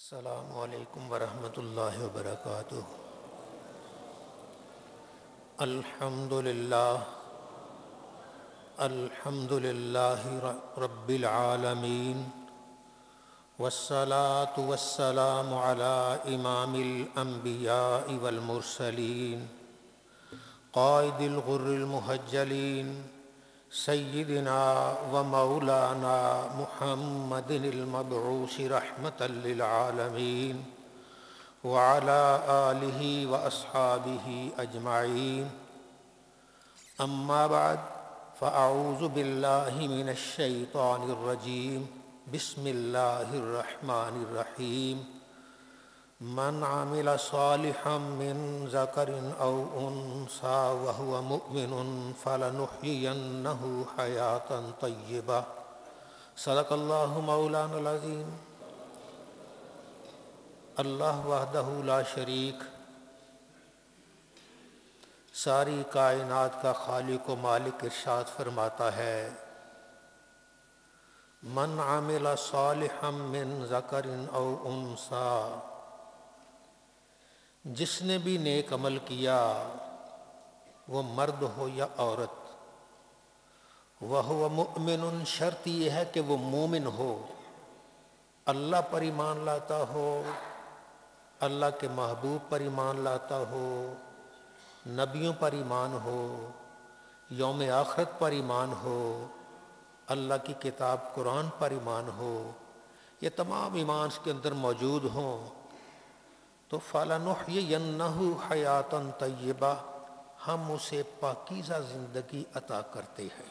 السلام علیکم ورحمۃ اللہ وبرکاتہ۔ الحمد للہ رب العالمین، والصلاة والسلام علی امام الانبیاء والمرسلین، قائد الغر المحجلین، سیدنا و مولانا محمد المبعوث رحمة للعالمین، وعلى آلہ واصحابہ اجمعین۔ اما بعد فاعوذ باللہ من الشیطان الرجیم، بسم اللہ الرحمن الرحیم۔ من عمل صالحا من ذکر او انثی وهو مؤمن فلنحیینہ حیاة طیبہ۔ صدق اللہ مولانا العظیم۔ اللہ وحدہ لا شریک، ساری کائنات کا خالق و مالک ارشاد فرماتا ہے، من عمل صالحا من ذکر او انثی، جس نے بھی نیک عمل کیا، وہ مرد ہو یا عورت، وہو مؤمن، شرط یہ ہے کہ وہ مومن ہو، اللہ پر ایمان لاتا ہو، اللہ کے محبوب پر ایمان لاتا ہو، نبیوں پر ایمان ہو، یوم آخرت پر ایمان ہو، اللہ کی کتاب قرآن پر ایمان ہو، یہ تمام ایمان اس کے اندر موجود ہوں، تو فَلَنُحْيِيَنَّهُ حَيَاةً طَيِّبَةً، ہم اسے پاکیزہ زندگی عطا کرتے ہیں۔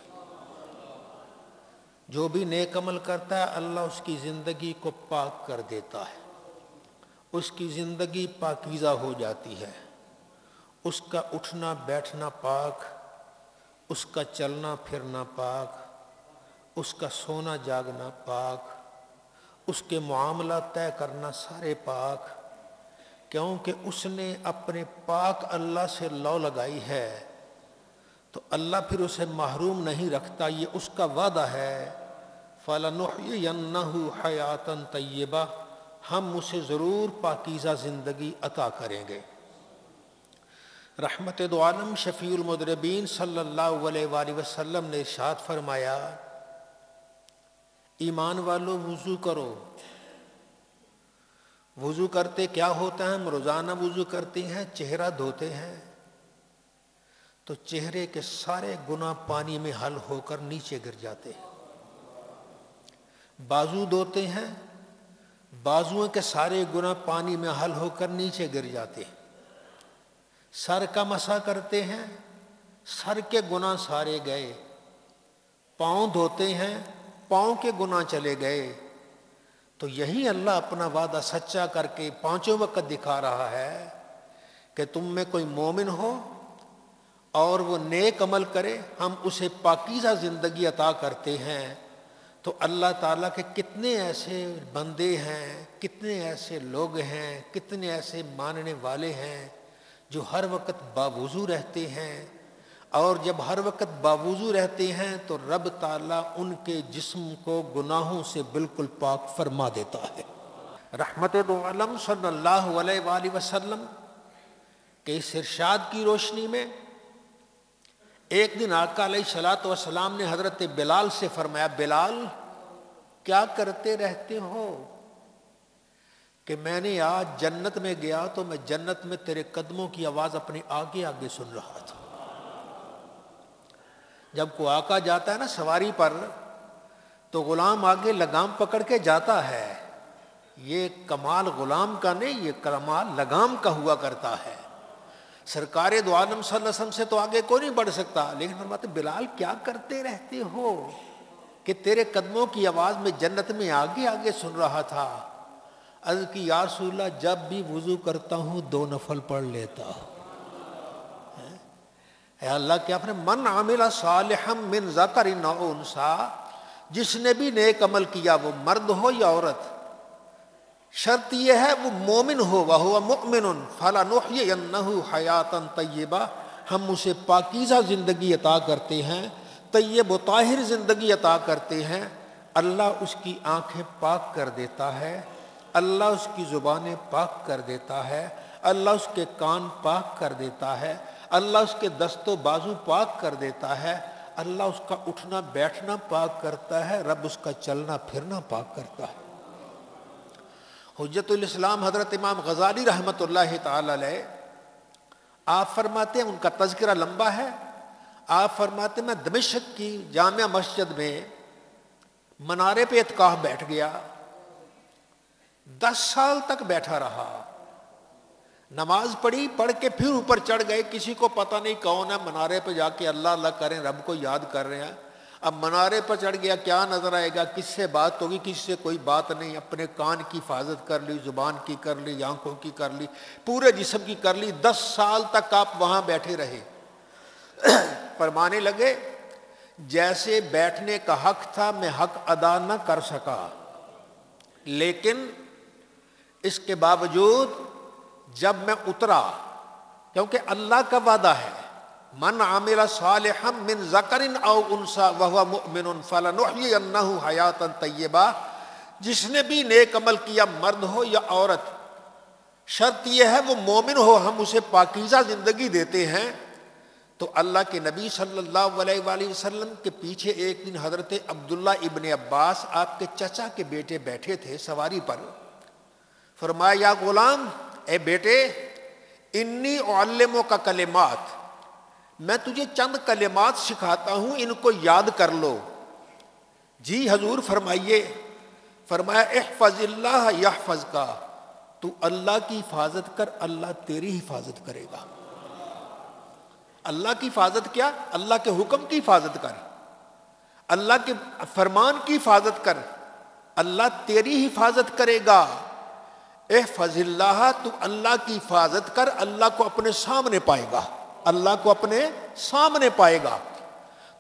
جو بھی نیک عمل کرتا ہے اللہ اس کی زندگی کو پاک کر دیتا ہے، اس کی زندگی پاکیزہ ہو جاتی ہے، اس کا اٹھنا بیٹھنا پاک، اس کا چلنا پھرنا پاک، اس کا سونا جاگنا پاک، اس کے معاملات طے کرنا سارے پاک، کیونکہ اس نے اپنے پاک اللہ سے لو لگائی ہے، تو اللہ پھر اسے محروم نہیں رکھتا، یہ اس کا وعدہ ہے، فَلَنُحْيِيَنَّهُ حَيَاةً طَيِّبَةً، ہم اسے ضرور پاکیزہ زندگی عطا کریں گے۔ رحمت دو عالم شفیع المذنبین صلی اللہ علیہ وآلہ وسلم نے ارشاد فرمایا، ایمان والو وضو کرو۔ وضو کرتے کیا ہوتا ہے؟ ہم روزانہ وضو کرتے ہیں، چہرہ دھوتے ہیں تو چہرے کے سارے گناہ پانی میں حل ہو کر نیچے گر جاتے ہیں۔ بازو دھوتے ہیں، بازوؤں کے سارے گناہ پانی میں حل ہو کر نیچے گر جاتے ہیں۔ سر کا مسح کرتے ہیں، سر کے گناہ سارے گئے۔ پاؤں دھوتے ہیں، پاؤں کے گناہ چلے گئے۔ تو یہی اللہ اپنا وعدہ سچا کر کے پانچوں وقت دکھا رہا ہے کہ تم میں کوئی مومن ہو اور وہ نیک عمل کرے، ہم اسے پاکیزہ زندگی عطا کرتے ہیں۔ تو اللہ تعالیٰ کے کتنے ایسے بندے ہیں، کتنے ایسے لوگ ہیں، کتنے ایسے ماننے والے ہیں جو ہر وقت باوضو رہتے ہیں، اور جب ہر وقت باوضو رہتے ہیں تو رب تعالیٰ ان کے جسم کو گناہوں سے بالکل پاک فرما دیتا ہے۔ رحمت دو عالم صلی اللہ علیہ وآلہ وسلم کے اس ارشاد کی روشنی میں ایک دن آقا علیہ الصلوۃ والسلام نے حضرت بلال سے فرمایا، بلال کیا کرتے رہتے ہو؟ کہ میں نے آج جنت میں گیا تو میں جنت میں تیرے قدموں کی آواز اپنے آگے آگے سن رہا تھا۔ جب کوئی آقا جاتا ہے نا سواری پر تو غلام آگے لگام پکڑ کے جاتا ہے، یہ کمال غلام کا نہیں، یہ کمال لگام کا ہوا کرتا ہے۔ سرکار دو عالم صلی اللہ علیہ وسلم سے تو آگے کوئی نہیں بڑھ سکتا، لیکن فرماتے بلال کیا کرتے رہتے ہو کہ تیرے قدموں کی آواز میں جنت میں آگے آگے سن رہا تھا۔ عرض کی یا رسول اللہ جب بھی وضو کرتا ہوں 2 نفل پڑھ لیتا ہوں۔ اے اللہ کیا فرمایا، من عمل صالحا من ذکر او انثی، جس نے بھی نیک عمل کیا وہ مرد ہو یا عورت، شرط یہ ہے وہ مومن ہو، وہو مؤمن فلنحیینہ حیاة طیبہ، ہم اسے پاکیزہ زندگی عطا کرتے ہیں، طیب و طاہر زندگی عطا کرتے ہیں۔ اللہ اس کی آنکھیں پاک کر دیتا ہے، اللہ اس کی زبانیں پاک کر دیتا ہے، اللہ اس کے کان پاک کر دیتا ہے، اللہ اس کے دست و بازو پاک کر دیتا ہے، اللہ اس کا اٹھنا بیٹھنا پاک کرتا ہے، رب اس کا چلنا پھرنا پاک کرتا ہے۔ حجت الاسلام حضرت امام غزالی رحمۃ اللہ تعالی علیہ، آپ فرماتے ہیں، ان کا تذکرہ لمبا ہے، آپ فرماتے ہیں میں دمشق کی جامع مسجد میں منارے پہ اعتکاف بیٹھ گیا، 10 سال تک بیٹھا رہا، نماز پڑھی، پڑھ کے پھر اوپر چڑھ گئے، کسی کو پتہ نہیں کون ہے، منارے پہ جا کے اللہ اللہ کریں، رب کو یاد کر رہے ہیں۔ اب منارے پر چڑھ گیا، کیا نظر آئے گا، کس سے بات ہوگی، کسی سے کوئی بات نہیں، اپنے کان کی حفاظت کر لی، زبان کی کر لی، آنکھوں کی کر لی، پورے جسم کی کر لی، 10 سال تک آپ وہاں بیٹھے رہے۔ فرمانے لگے جیسے بیٹھنے کا حق تھا میں حق ادا نہ کر سکا، لیکن اس کے باوجود جب میں اترا، کیونکہ اللہ کا وعدہ ہے من عمل صالحا من ذکر او انثی وهو مؤمن فلنحیینہ حیاتا طیبہ، جس نے بھی نیک عمل کیا، مرد ہو یا عورت، شرط یہ ہے وہ مومن ہو، ہم اسے پاکیزہ زندگی دیتے ہیں۔ تو اللہ کے نبی صلی اللہ علیہ وآلہ وسلم کے پیچھے ایک دن حضرت عبداللہ ابن عباس آپ کے چچا کے بیٹے بیٹھے تھے سواری پر، فرمایا یا غلام، اے بیٹے، انی اعلمک کلمات، میں تجھے چند کلمات سکھاتا ہوں، ان کو یاد کر لو۔ جی حضور فرمائیے۔ فرمایا احفظ اللہ یحفظک، تو اللہ کی حفاظت کر، اللہ تیری حفاظت کرے گا۔ اللہ کی حفاظت کیا؟ اللہ کے حکم کی حفاظت کر، اللہ کے فرمان کی حفاظت کر، اللہ تیری حفاظت کرے گا۔ احفظ اللہ، تو اللہ کی حفاظت کر، اللہ کو اپنے سامنے پائے گا، اللہ کو اپنے سامنے پائے گا۔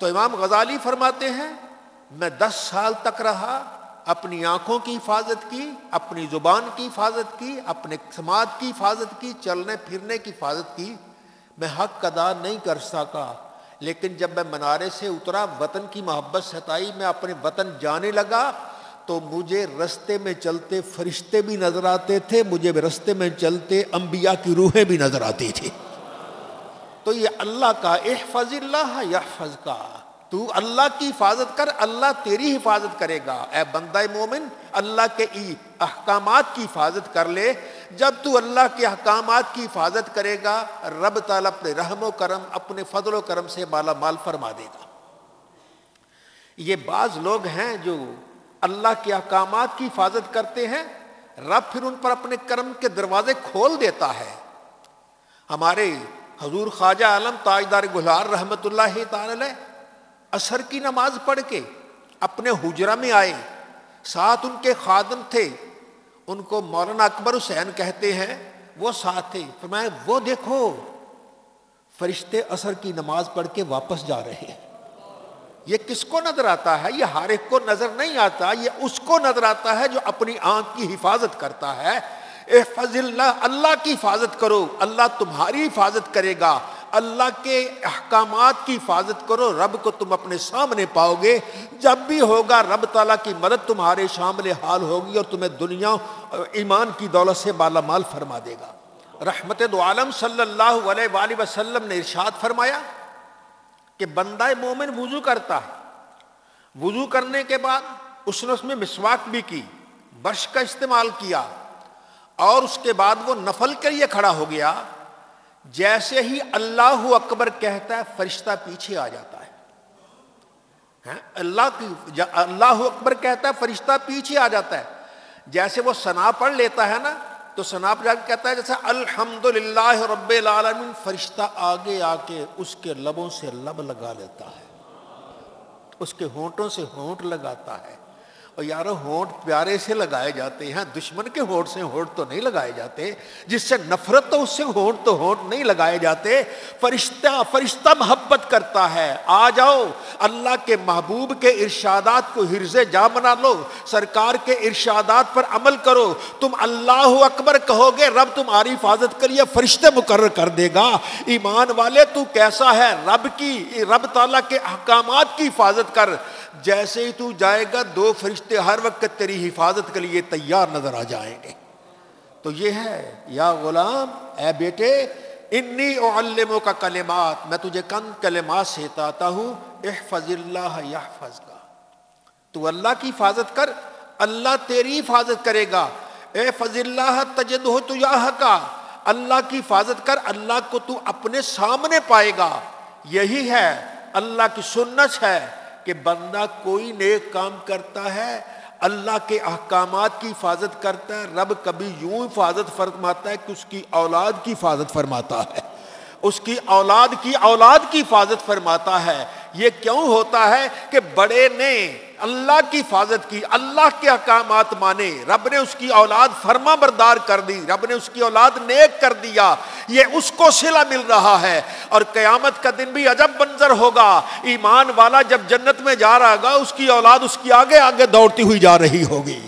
تو امام غزالی فرماتے ہیں میں 10 سال تک رہا، اپنی آنکھوں کی حفاظت کی، اپنی زبان کی حفاظت کی، اپنے سماعت کی حفاظت کی، چلنے پھرنے کی حفاظت کی، میں حق ادا نہیں کر سکا، لیکن جب میں منارے سے اترا، وطن کی محبت ستائی، میں اپنے وطن جانے لگا، تو مجھے رستے میں چلتے فرشتے بھی نظر آتے تھے، مجھے رستے میں چلتے انبیاء کی روحیں بھی نظر آتی تھی۔ تو یہ اللہ کا احفظ اللہ یحفظک، تو اللہ کی حفاظت کر، اللہ تیری حفاظت کرے گا۔ اے بندہ مومن، اللہ کے احکامات کی حفاظت کر لے۔ جب تو اللہ کے احکامات کی حفاظت کرے گا، رب تعالیٰ اپنے رحم و کرم، اپنے فضل و کرم سے مالا مال فرما دے گا۔ یہ بعض لوگ ہیں جو اللہ کے احکامات کی حفاظت کرتے ہیں، رب پھر ان پر اپنے کرم کے دروازے کھول دیتا ہے۔ ہمارے حضور خواجہ عالم تاجدار گلہار رحمۃ اللہ تعالی علیہ عصر کی نماز پڑھ کے اپنے حجرہ میں آئے، ساتھ ان کے خادم تھے، ان کو مولانا اکبر حسین کہتے ہیں، وہ ساتھ تھے۔ فرمایا وہ دیکھو فرشتے عصر کی نماز پڑھ کے واپس جا رہے ہیں۔ یہ کس کو نظر آتا ہے؟ یہ ہر ایک کو نظر نہیں آتا، یہ اس کو نظر آتا ہے جو اپنی آنکھ کی حفاظت کرتا ہے۔ احفظ اللہ، اللہ کی حفاظت کرو، اللہ تمہاری حفاظت کرے گا۔ اللہ کے احکامات کی حفاظت کرو، رب کو تم اپنے سامنے پاؤ گے۔ جب بھی ہوگا رب تعالیٰ کی مدد تمہارے شامل حال ہوگی، اور تمہیں دنیا ایمان کی دولت سے مالا مال فرما دے گا۔ رحمت دو عالم صلی اللہ علیہ وآلہ وسلم نے ارشاد فرمایا کہ بندہ مومن وضو کرتا ہے، وضو کرنے کے بعد اس نے اس میں مسواک بھی کی، برش کا استعمال کیا، اور اس کے بعد وہ نفل کے لیے کھڑا ہو گیا، جیسے ہی اللہ اکبر کہتا ہے فرشتہ پیچھے آ جاتا ہے۔ اللہ اکبر کہتا ہے فرشتہ پیچھے آ جاتا ہے۔ جیسے وہ ثنا پڑھ لیتا ہے نا، تو ثنا پڑھ کے کہتا ہے جیسے الحمدللہ رب العالمین، فرشتہ آگے آ کے اس کے لبوں سے لب لگا لیتا ہے، اس کے ہونٹوں سے ہونٹ لگاتا ہے۔ اور یارو ہونٹ پیارے سے لگائے جاتے ہیں، دشمن کے ہونٹ سے ہونٹ تو نہیں لگائے جاتے، جس سے نفرت تو اس سے ہونٹ تو ہونٹ نہیں لگائے جاتے۔ فرشتہ محبت کرتا ہے، آ جاؤ اللہ کے محبوب کے ارشادات کو حرز جا بنا لو، سرکار کے ارشادات پر عمل کرو۔ تم اللہ اکبر کہو گے، رب تمہاری حفاظت کے لیے فرشتے مقرر کر دے گا۔ ایمان والے تو کیسا ہے؟ رب تعالیٰ کے احکامات کی حفاظت کر، جیسے ہی تو جائے گا 2 فرشتے ہر وقت تیری حفاظت کے لیے تیار نظر آ جائیں گے. تو یہ ہے یا غلام، اے بیٹے، انی اعلمک کلمات، میں تجھے کلمات سکھاتا ہوں، احفظ اللہ یحفظک، تو اللہ کی حفاظت کر، اللہ تیری حفاظت کرے گا. احفظ اللہ تجدہ تجاہک، اللہ کی حفاظت کر، اللہ کو تو اپنے سامنے پائے گا. یہی ہے اللہ کی سنت ہے کہ بندہ کوئی نیک کام کرتا ہے، اللہ کے احکامات کی حفاظت کرتا ہے، رب کبھی یوں حفاظت فرماتا ہے کہ اس کی اولاد کی حفاظت فرماتا ہے، اس کی اولاد کی حفاظت فرماتا ہے. یہ کیوں ہوتا ہے کہ بڑے نے اللہ کی حفاظت کی، اللہ کے احکامات مانے، رب نے اس کی اولاد فرما بردار کر دی، رب نے اس کی اولاد نیک کر دیا، یہ اس کو صلہ مل رہا ہے. اور قیامت کا دن بھی عجب منظر ہوگا، ایمان والا جب جنت میں جا رہا ہوگا، اس کی اولاد اس کی آگے آگے دوڑتی ہوئی جا رہی ہوگی.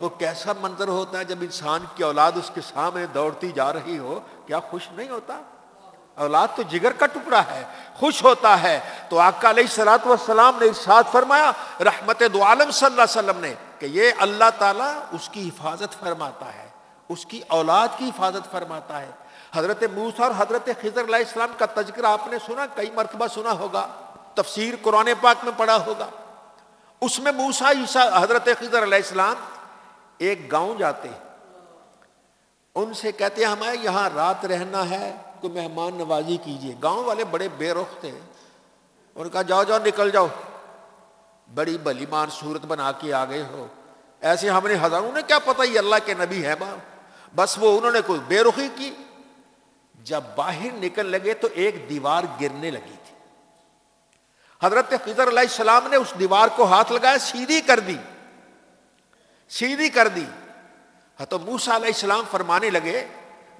وہ کیسا منظر ہوتا ہے جب انسان کی اولاد اس کے سامنے دوڑتی جا رہی ہو، کیا خوش نہیں ہوتا؟ اولاد تو جگر کا ٹکڑا ہے، خوش ہوتا ہے. تو آقا علیہ الصلوۃ والسلام نے ارشاد فرمایا، رحمت دو عالم صلی اللہ علیہ وسلم نے، کہ یہ اللہ تعالیٰ اس کی حفاظت فرماتا ہے، اس کی اولاد کی حفاظت فرماتا ہے. حضرت موسیٰ اور حضرت خضر علیہ السلام کا تذکرہ آپ نے سنا، کئی مرتبہ سنا ہوگا، تفسیر قرآن پاک میں پڑھا ہوگا. اس میں موسیٰ حضرت خضر علیہ السلام ایک گاؤں جاتے ہیں، ان سے کہتے ہیں ہمیں یہاں رات رہنا ہے، کوئی مہمان نوازی کیجیے. گاؤں والے بڑے بے رخ تھے، ان کا جاؤ جاؤ نکل جاؤ، بڑی بھلی مان صورت بنا کے آ گئے ہو، ایسے ہم نے ہزاروں نے کیا پتہ یہ اللہ کے نبی ہے. بس وہ انہوں نے کوئی بے رخی کی. جب باہر نکل لگے تو ایک دیوار گرنے لگی تھی. حضرت خضر علیہ السلام نے اس دیوار کو ہاتھ لگایا، سیدھی کر دی. تو موسیٰ علیہ السلام فرمانے لگے،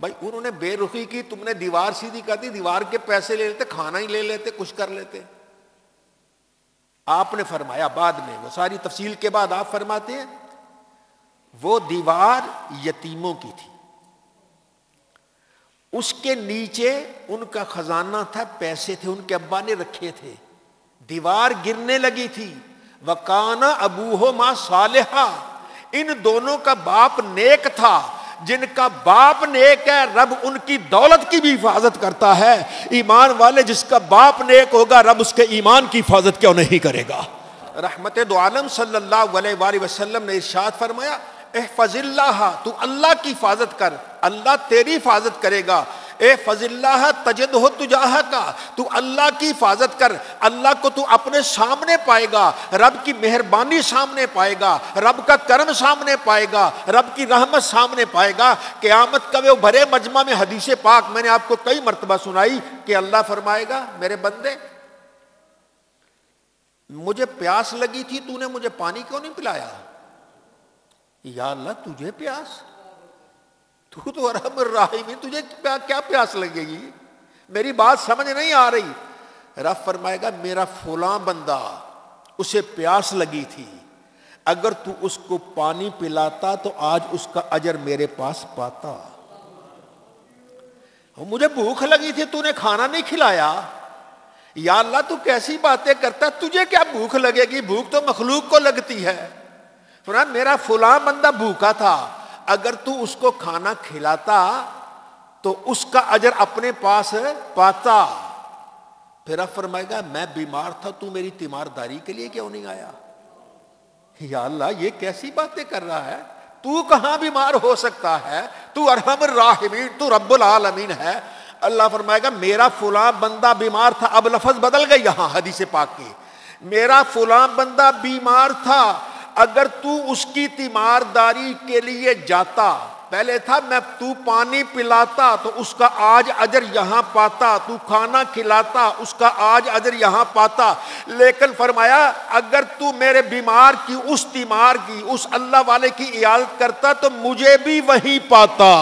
بھائی انہوں نے بے رخی کی، تم نے دیوار سیدھی کر دی، دیوار کے پیسے لے لیتے، کھانا ہی لے لیتے، کچھ کر لیتے. آپ نے فرمایا بعد میں، وہ ساری تفصیل کے بعد آپ فرماتے ہیں، وہ دیوار یتیموں کی تھی، اس کے نیچے ان کا خزانہ تھا، پیسے تھے، ان کے ابا نے رکھے تھے. دیوار گرنے لگی تھی. وَكَانَ أَبُوهُمَا صَالِحًا، ان دونوں کا باپ نیک تھا. جن کا باپ نیک ہے، رب ان کی دولت کی بھی حفاظت کرتا ہے. ایمان والے، جس کا باپ نیک ہوگا، رب اس کے ایمان کی حفاظت کیوں نہیں کرے گا؟ رحمت دو عالم صلی اللہ علیہ وآلہ وسلم نے ارشاد فرمایا، احفظ اللہ، تو اللہ کی حفاظت کر، اللہ تیری حفاظت کرے گا. احفظ اللہ تجدہ تجاہک، تو اللہ کی حفاظت کر، اللہ کو تو اپنے سامنے پائے گا، رب کی مہربانی سامنے پائے گا، رب کا کرم سامنے پائے گا، رب کی رحمت سامنے پائے گا. قیامت کا وہ بھرے مجمع میں حدیث پاک میں نے آپ کو کئی مرتبہ سنائی کہ اللہ فرمائے گا، میرے بندے مجھے پیاس لگی تھی، تو نے مجھے پانی کیوں نہیں پلایا؟ یا اللہ تجھے پیاس؟ تو ارحم الراحمین، تجھے کیا پیاس لگے گی؟ میری بات سمجھ نہیں آ رہی. رب فرمائے گا، میرا فلاں بندہ اسے پیاس لگی تھی، اگر تو اس کو پانی پلاتا تو آج اس کا اجر میرے پاس پاتا. مجھے بھوک لگی تھی، تو نے کھانا نہیں کھلایا. یا اللہ تو کیسی باتیں کرتا، تجھے کیا بھوک لگے گی؟ بھوک تو مخلوق کو لگتی ہے. فرمایا میرا فلاں بندہ بھوکا تھا، اگر تو اس کو کھانا کھلاتا تو اس کا اجر اپنے پاس پاتا. پھر اب فرمائے گا، میں بیمار تھا، تو میری تیمارداری کے لیے کیوں نہیں آیا؟ یا اللہ یہ کیسی باتیں کر رہا ہے؟ تو کہاں بیمار ہو سکتا ہے؟ تو ارحم الراحمین، تو رب العالمین ہے. اللہ فرمائے گا، میرا فلاں بندہ بیمار تھا. اب لفظ بدل گئی یہاں حدیث پاک کی، میرا فلاں بندہ بیمار تھا، اگر تو اس کی تیمارداری کے لیے جاتا، پہلے تھا میں تو پانی پلاتا تو اس کا آج اجر یہاں پاتا، تو کھانا کھلاتا اس کا آج اجر یہاں پاتا. لیکن فرمایا اگر تو میرے بیمار کی، اس تیمار کی، اس اللہ والے کی عیادت کرتا تو مجھے بھی وہی پاتا،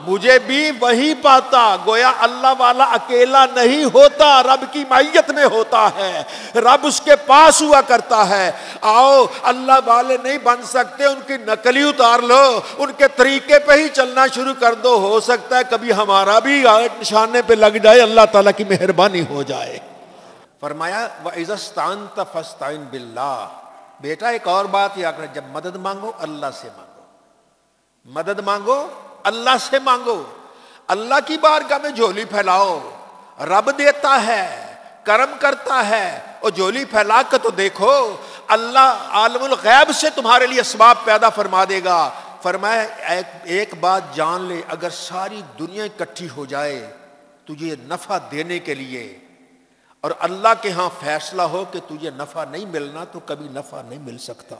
مجھے بھی وہی پاتا. گویا اللہ والا اکیلا نہیں ہوتا، رب کی معیت میں ہوتا ہے، رب اس کے پاس ہوا کرتا ہے. آؤ اللہ والے نہیں بن سکتے، ان کی نقل ہی اتار لو، ان کے طریقے پہ ہی چلنا شروع کر دو. ہو سکتا ہے کبھی ہمارا بھی نشانے پہ لگ جائے، اللہ تعالیٰ کی مہربانی ہو جائے. فرمایا وَإِذَا اسْتَعَنْتَ فَاسْتَعِنْ بِاللَّهِ، بیٹا ایک اور بات یاد رکھ، جب مدد مانگو اللہ سے مانگو، مدد مانگو اللہ سے مانگو، اللہ کی بارگاہ میں جھولی پھیلاؤ، رب دیتا ہے، کرم کرتا ہے، اور جھولی پھیلا کے تو دیکھو اللہ عالم الغیب سے تمہارے لیے اسباب پیدا فرما دے گا۔ فرمایا ایک بات جان لے، اگر ساری دنیا اکٹھی ہو جائے تجھے نفع دینے کے لیے اور اللہ کے ہاں فیصلہ ہو کہ تجھے نفع نہیں ملنا تو کبھی نفع نہیں مل سکتا،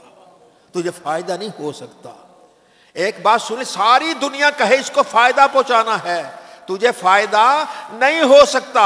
تجھے فائدہ نہیں ہو سکتا۔ ایک بات سنے، ساری دنیا کہے اس کو فائدہ پہنچانا ہے، تجھے فائدہ نہیں ہو سکتا۔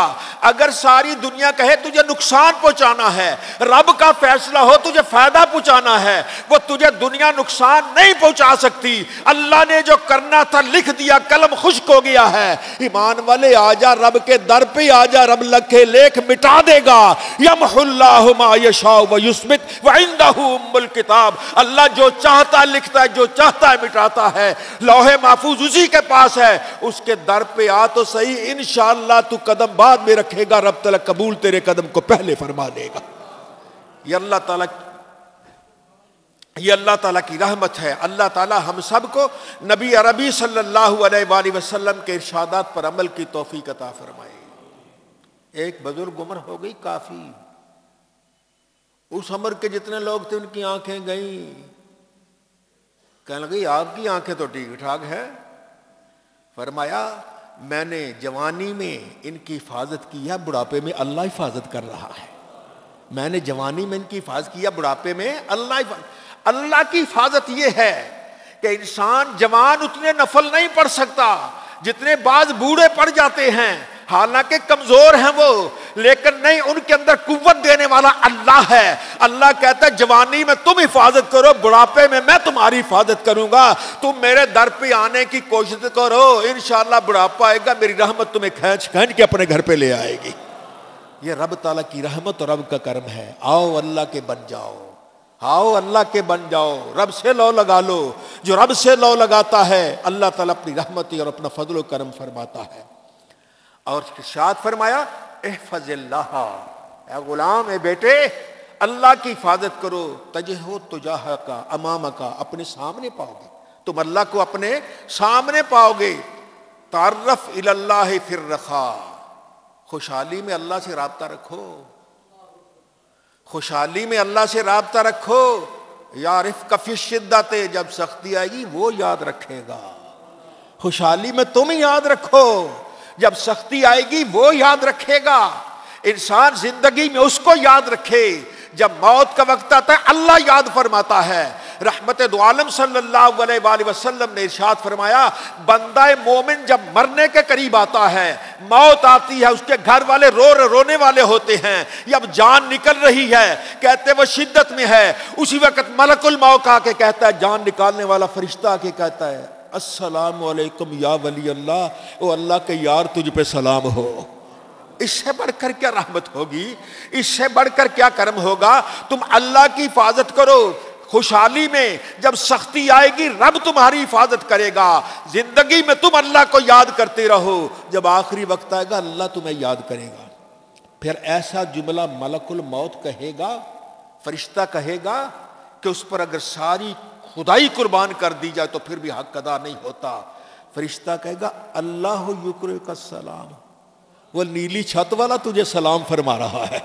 اگر ساری دنیا کہے تجھے نقصان پہنچانا ہے، رب کا فیصلہ ہو تجھے فائدہ پہنچانا ہے، وہ تجھے دنیا نقصان نہیں پہنچا سکتی۔ اللہ نے جو کرنا تھا لکھ دیا، قلم خشک ہو گیا ہے۔ ایمان والے آ جا، رب کے در پہ آ جا، رب لکھے لیکھ مٹا دے گا۔ یمحو اللہ ما یشاء ویثبت وعندہ ام الکتاب، اللہ جو چاہتا لکھتا ہے، جو چاہتا ہے مٹاتا ہے، لوح محفوظ اسی کے پاس ہے، اس کے در پہ آ تو صحیح، انشاءاللہ تو قدم بعد میں رکھے گا، رب تعالیٰ قبول تیرے قدم کو پہلے فرما دے گا۔ یہ اللہ تعالیٰ کی رحمت ہے۔ اللہ تعالیٰ ہم سب کو نبی عربی صلی اللہ علیہ وآلہ وسلم کے ارشادات پر عمل کی توفیق عطا فرمائے۔ ایک بزرگ عمر ہو گئی کافی، اس عمر کے جتنے لوگ تھے ان کی آنکھیں گئیں، کہنے لگی آپ کی آنکھیں تو ٹھیک ٹھاک ہے۔ فرمایا میں نے جوانی میں ان کی حفاظت کیا، بڑھاپے میں اللہ حفاظت کر رہا ہے۔ میں نے جوانی میں ان کی حفاظت کیا، بڑھاپے میں اللہ کی حفاظت یہ ہے کہ انسان جوان اتنے نفل نہیں پڑھ سکتا جتنے بعض بوڑھے پڑھ جاتے ہیں، حالانکہ کمزور ہیں وہ، لیکن نہیں، ان کے اندر قوت دینے والا اللہ ہے۔ اللہ کہتا ہے جوانی میں تم حفاظت کرو، بڑھاپے میں میں تمہاری حفاظت کروں گا، تم میرے در پہ آنے کی کوشش کرو، انشاءاللہ بڑھاپا آئے گا، میری رحمت تمہیں کھینچ کے اپنے گھر پہ لے آئے گی۔ یہ رب تعالیٰ کی رحمت اور رب کا کرم ہے۔ آؤ اللہ کے بن جاؤ، آؤ اللہ کے بن جاؤ، رب سے لو لگا لو۔ جو رب سے لو لگاتا ہے اللہ تعالیٰ اپنی رحمت اور اپنا فضل و کرم فرماتا ہے۔ اور ارشاد فرمایا احفظ اللہ، اے غلام، اے بیٹے، اللہ کی حفاظت کرو، تجہو تجاہ کا امام کا، اپنے سامنے پاؤ گے، تم اللہ کو اپنے سامنے پاؤ گے۔ تعرف الی اللہ فی الرخاء، خوشحالی میں اللہ سے رابطہ رکھو، خوشحالی میں اللہ سے رابطہ رکھو۔ یعرفک فی الشدۃ، جب سختی آئے گی وہ یاد رکھے گا۔ خوشحالی میں تم یاد رکھو، جب سختی آئے گی وہ یاد رکھے گا۔ انسان زندگی میں اس کو یاد رکھے، جب موت کا وقت آتا ہے اللہ یاد فرماتا ہے۔ رحمت دو عالم صلی اللہ علیہ وآلہ وسلم نے ارشاد فرمایا، بندہ مومن جب مرنے کے قریب آتا ہے، موت آتی ہے، اس کے گھر والے رونے والے ہوتے ہیں، جب جان نکل رہی ہے، کہتے وہ شدت میں ہے، اسی وقت ملک الموت آ کے کہتا ہے، جان نکالنے والا فرشتہ آ کے کہتا ہے السلام علیکم یا ولی اللہ، او اللہ کے یار تجھ پہ سلام ہو۔ اس سے بڑھ کر کیا رحمت ہوگی، اس سے بڑھ کر کیا کرم ہوگا۔ تم اللہ کی حفاظت کرو، خوشحالی میں جب سختی آئے گی رب تمہاری حفاظت کرے گا۔ زندگی میں تم اللہ کو یاد کرتے رہو، جب آخری وقت آئے گا اللہ تمہیں یاد کرے گا۔ پھر ایسا جملہ ملک الموت کہے گا، فرشتہ کہے گا کہ اس پر اگر ساری خدائی قربان کر دی جائے تو پھر بھی حق ادا نہیں ہوتا۔ فرشتہ کہے گا اللہ یکرک السلام، وہ نیلی چھت والا تجھے سلام فرما رہا ہے،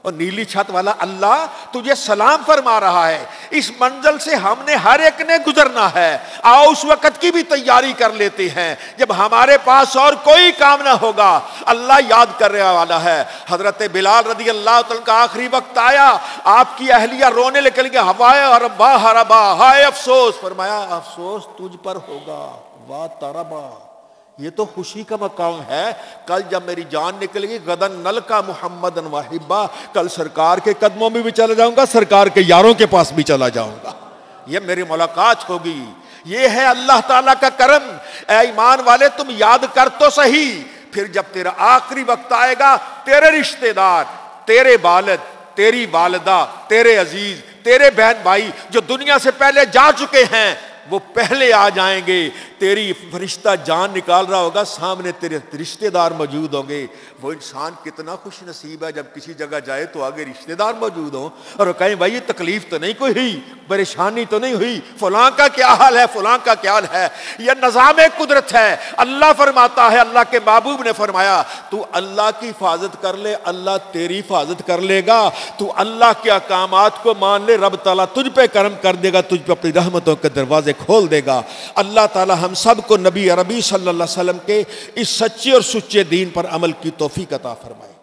اور نیلی چھت والا اللہ تجھے سلام فرما رہا ہے۔ اس منزل سے ہم نے ہر ایک نے گزرنا ہے، آؤ اس وقت کی بھی تیاری کر لیتے ہیں جب ہمارے پاس اور کوئی کام نہ ہوگا، اللہ یاد کرنے والا ہے۔ حضرت بلال رضی اللہ تعالیٰ کا آخری وقت آیا، آپ کی اہلیہ رونے لگی، ہوائے ربا ہربا، ہائے افسوس، فرمایا افسوس تجھ پر ہوگا، واہ تربا، یہ تو خوشی کا مقام ہے، کل جب میری جان نکلے گی غدن نلقا محمدن وحبا، کل سرکار کے قدموں میں بھی چلا جاؤں گا، سرکار کے یاروں کے پاس بھی چلا جاؤں گا، یہ میری ملاقات ہوگی۔ یہ ہے اللہ تعالیٰ کا کرم۔ اے ایمان والے تم یاد کر تو صحیح، پھر جب تیرا آخری وقت آئے گا، تیرے رشتہ دار، تیرے والد، تیری والدہ، تیرے عزیز، تیرے بہن بھائی جو دنیا سے پہلے جا چکے ہیں وہ پہلے آ جائیں گے، تیری فرشتہ جان نکال رہا ہوگا، سامنے تیرے رشتہ دار موجود ہوں گے۔ وہ انسان کتنا خوش نصیب ہے جب کسی جگہ جائے تو آگے رشتہ دار موجود ہوں اور وہ کہیں بھائی یہ تکلیف تو نہیں کوئی ہوئی، پریشانی تو نہیں ہوئی، فلاں کا کیا حال ہے، فلاں کا کیا حال ہے۔ یہ نظام قدرت ہے، اللہ فرماتا ہے، اللہ کے محبوب نے فرمایا تو اللہ کی حفاظت کر لے، اللہ تیری حفاظت کر لے گا۔ تو اللہ کے احکامات کو مان لے، رب تعالیٰ تجھ پہ کرم کر دے گا، تجھ پہ اپنی رحمتوں کے دروازے کھول دے گا۔ اللہ تعالیٰ ہم سب کو نبی عربی صلی اللہ علیہ وسلم کے اس سچے اور سچے دین پر عمل کی توفیق عطا فرمائے۔